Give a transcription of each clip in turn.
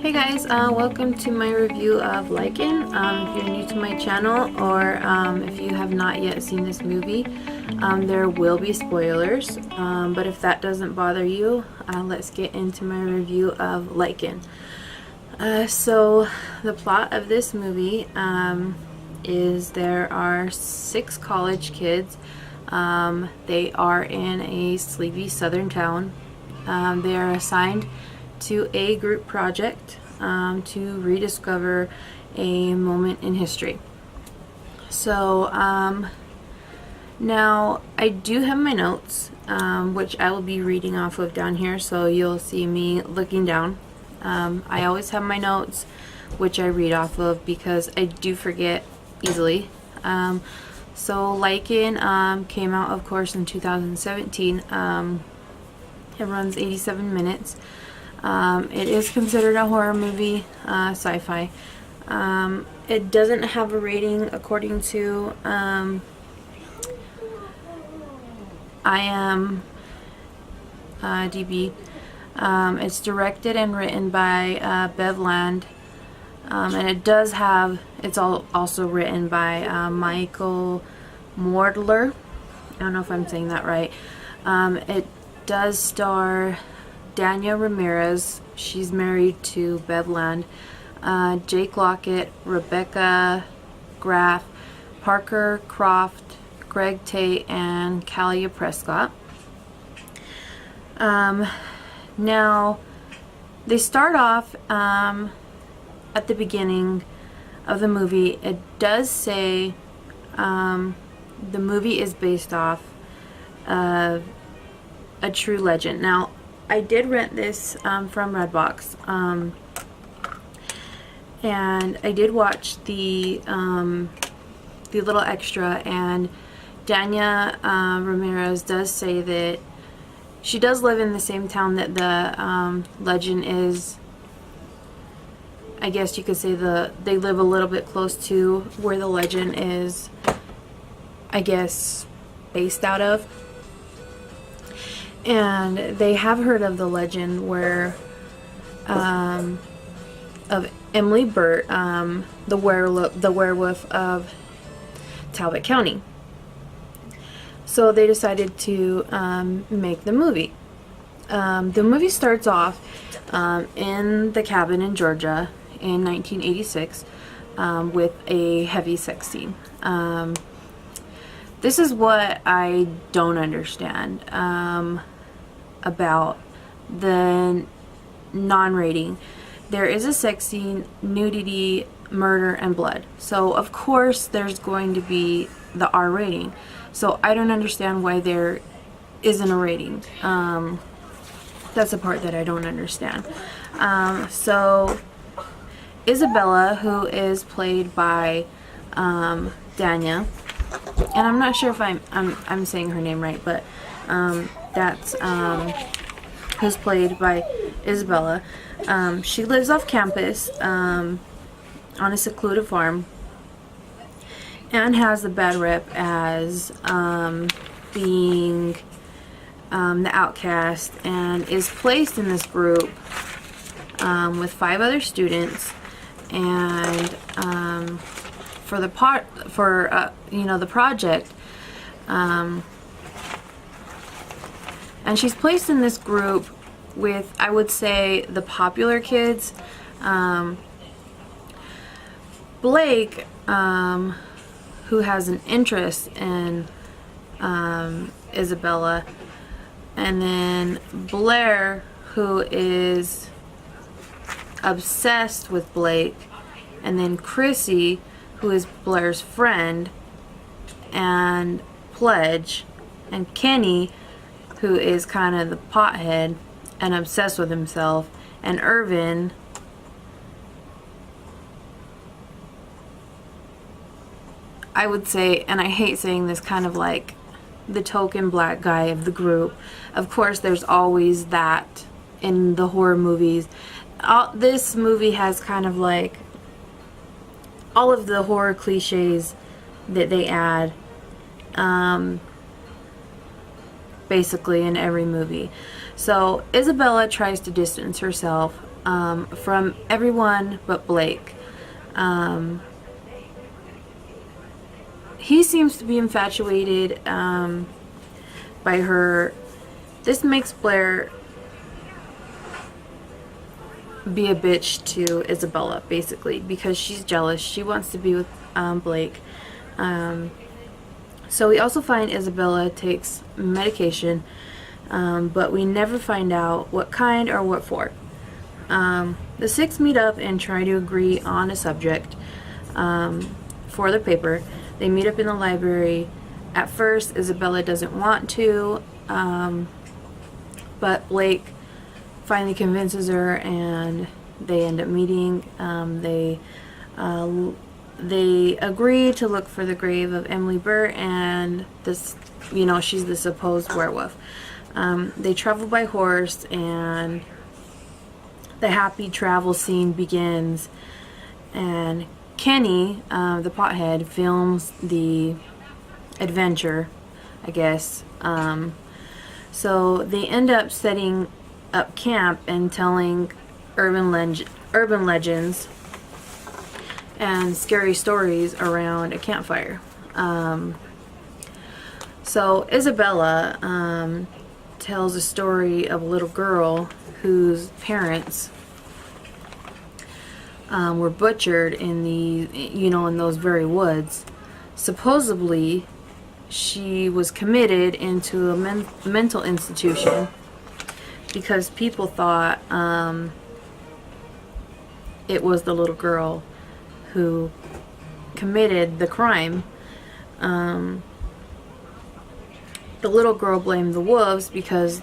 Hey guys, welcome to my review of Lycan. If you're new to my channel or if you have not yet seen this movie, there will be spoilers, but if that doesn't bother you, let's get into my review of Lycan. So the plot of this movie is there are 6 college kids. They are in a sleepy southern town. They are assigned to a group project to rediscover a moment in history. So now I do have my notes, which I will be reading off of down here, so you'll see me looking down. I always have my notes which I read off of because I do forget easily. So Lycan came out, of course, in 2017. It runs 87 minutes. It is considered a horror movie, sci-fi. It doesn't have a rating according to IMDb. It's directed and written by Bev Land, and it's also written by Michael Mordler. I don't know if I'm saying that right. It does star Danya Ramirez, she's married to Bev Land, Jake Lockett, Rebecca Graff, Parker Croft, Greg Tate, and Kalia Prescott. Now, they start off at the beginning of the movie. It does say the movie is based off of a true legend. Now, I did rent this from Redbox, and I did watch the little extra, and Danya Ramirez does say that she does live in the same town that the legend is. I guess you could say they live a little bit close to where the legend is, I guess, based out of. And they have heard of the legend where of Emily Burt, the werewolf of Talbot County. So they decided to make the movie. The movie starts off in the cabin in Georgia in 1986 with a heavy sex scene. This is what I don't understand about the non-rating. There is a sex scene, nudity, murder, and blood. So of course there's going to be the R rating. So I don't understand why there isn't a rating. That's the part that I don't understand. So Isabella, who is played by Danya, and I'm not sure if I'm saying her name right, but that's who's played by Isabella. She lives off campus on a secluded farm and has a bad rep as being the outcast, and is placed in this group with 5 other students, and for the project, and she's placed in this group with, I would say, the popular kids. Blake, who has an interest in Isabella, and then Blair, who is obsessed with Blake, and then Chrissy, who is Blair's friend and pledge, and Kenny, who is kind of the pothead and obsessed with himself, and Irvin, I would say, and I hate saying this, kind of like the token black guy of the group. Of course there's always that in the horror movies. This movie has kind of like all of the horror cliches that they add basically in every movie. So Isabella tries to distance herself from everyone but Blake. He seems to be infatuated by her. This makes Blair be a bitch to Isabella, basically, because she's jealous. She wants to be with Blake. So we also find Isabella takes medication, but we never find out what kind or what for. The six meet up and try to agree on a subject for the paper. They meet up in the library. At first, Isabella doesn't want to, but Blake finally convinces her, and they end up meeting. They agree to look for the grave of Emily Burt, and this, she's the supposed werewolf. They travel by horse, and the happy travel scene begins, and Kenny, the pothead, films the adventure, I guess. So they end up setting up camp and telling urban legends and scary stories around a campfire. So Isabella tells a story of a little girl whose parents were butchered in in those very woods. Supposedly, she was committed into a mental institution because people thought it was the little girl who committed the crime. The little girl blamed the wolves because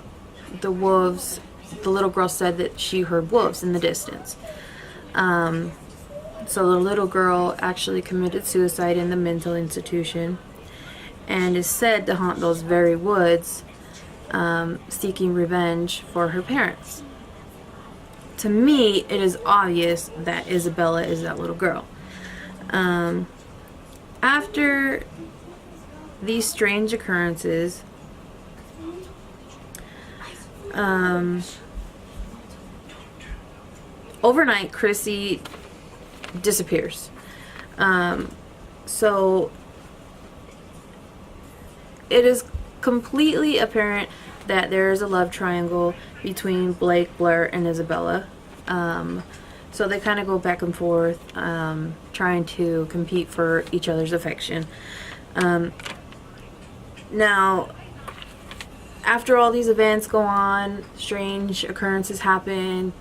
the little girl said that she heard wolves in the distance. So the little girl actually committed suicide in the mental institution and is said to haunt those very woods, seeking revenge for her parents. To me, it is obvious that Isabella is that little girl. After these strange occurrences, overnight, Chrissy disappears. So it is completely apparent that there is a love triangle between Blake, Blair, and Isabella. So they kind of go back and forth, trying to compete for each other's affection. Now, after all these events go on, strange occurrences happen,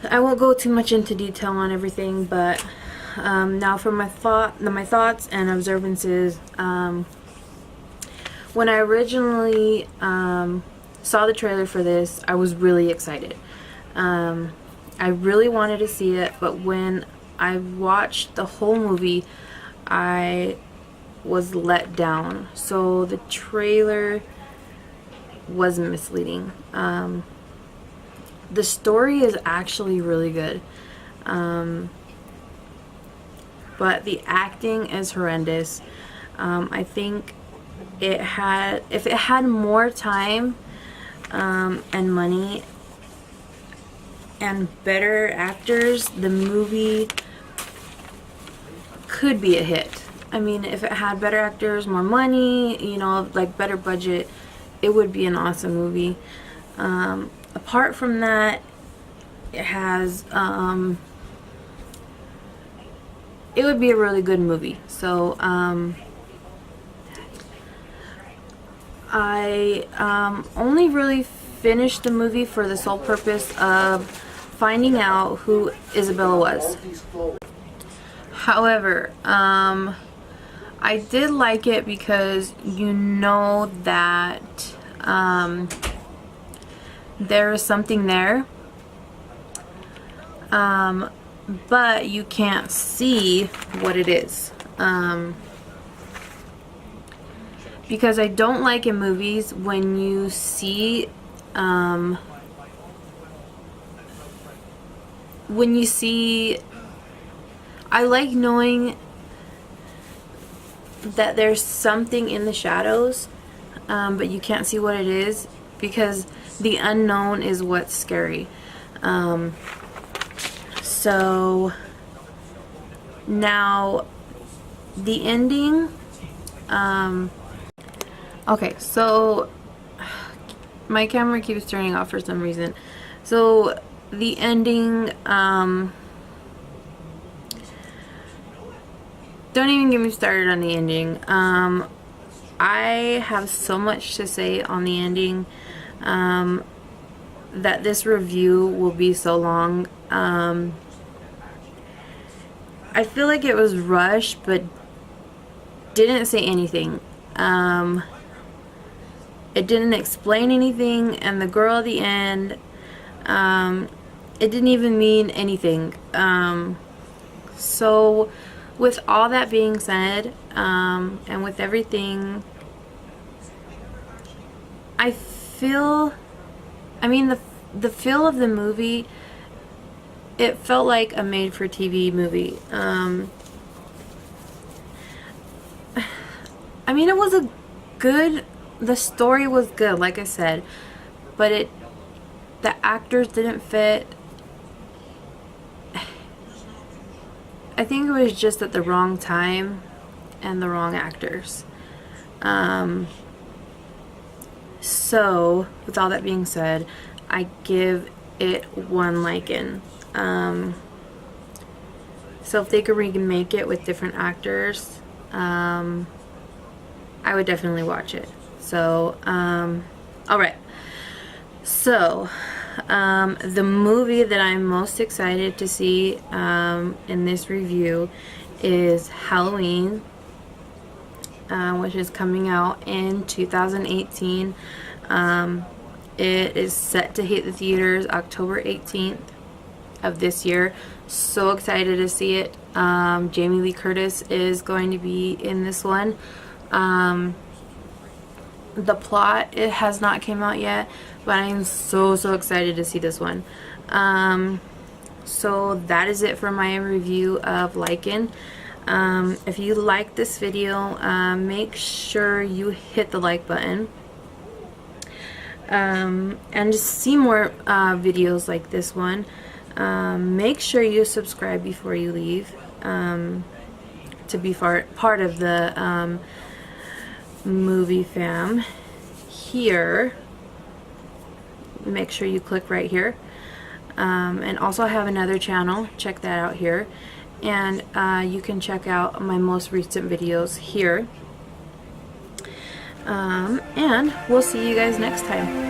I won't go too much into detail on everything, but now for my thoughts and observances. When I originally saw the trailer for this, I was really excited. I really wanted to see it, but when I watched the whole movie, I was let down. So the trailer was misleading. The story is actually really good, but the acting is horrendous. I think if it had more time and money and better actors, the movie could be a hit. I mean, if it had better actors, more money, better budget, it would be an awesome movie. Apart from that, it has it would be a really good movie. So I only really finished the movie for the sole purpose of finding out who Isabella was. However, I did like it because that there is something there, but you can't see what it is. Because I don't like in movies when you see I like knowing that there's something in the shadows, but you can't see what it is. because the unknown is what's scary. So now the ending, okay, so my camera keeps turning off for some reason. So the ending, don't even get me started on the ending. I have so much to say on the ending that this review will be so long. I feel like it was rushed, but didn't say anything. It didn't explain anything, and the girl at the end, it didn't even mean anything. So with all that being said, and with everything, I feel, I mean, the feel of the movie, it felt like a made-for-TV movie. I mean, it was a good, the story was good, like I said, but the actors didn't fit. I think it was just at the wrong time and the wrong actors. So with all that being said, I give it 1 Lycan. So if they could remake it with different actors, I would definitely watch it. So alright, so the movie that I'm most excited to see in this review is Halloween, which is coming out in 2018. It is set to hit the theaters October 18th of this year. So excited to see it. Jamie Lee Curtis is going to be in this one. The plot, it has not came out yet, but I am so excited to see this one. So that is it for my review of Lycan. If you like this video, make sure you hit the like button. And just see more videos like this one. Make sure you subscribe before you leave, to be part of the movie fam. Here, make sure you click right here, and also I have another channel, check that out here, and you can check out my most recent videos here, and we'll see you guys next time.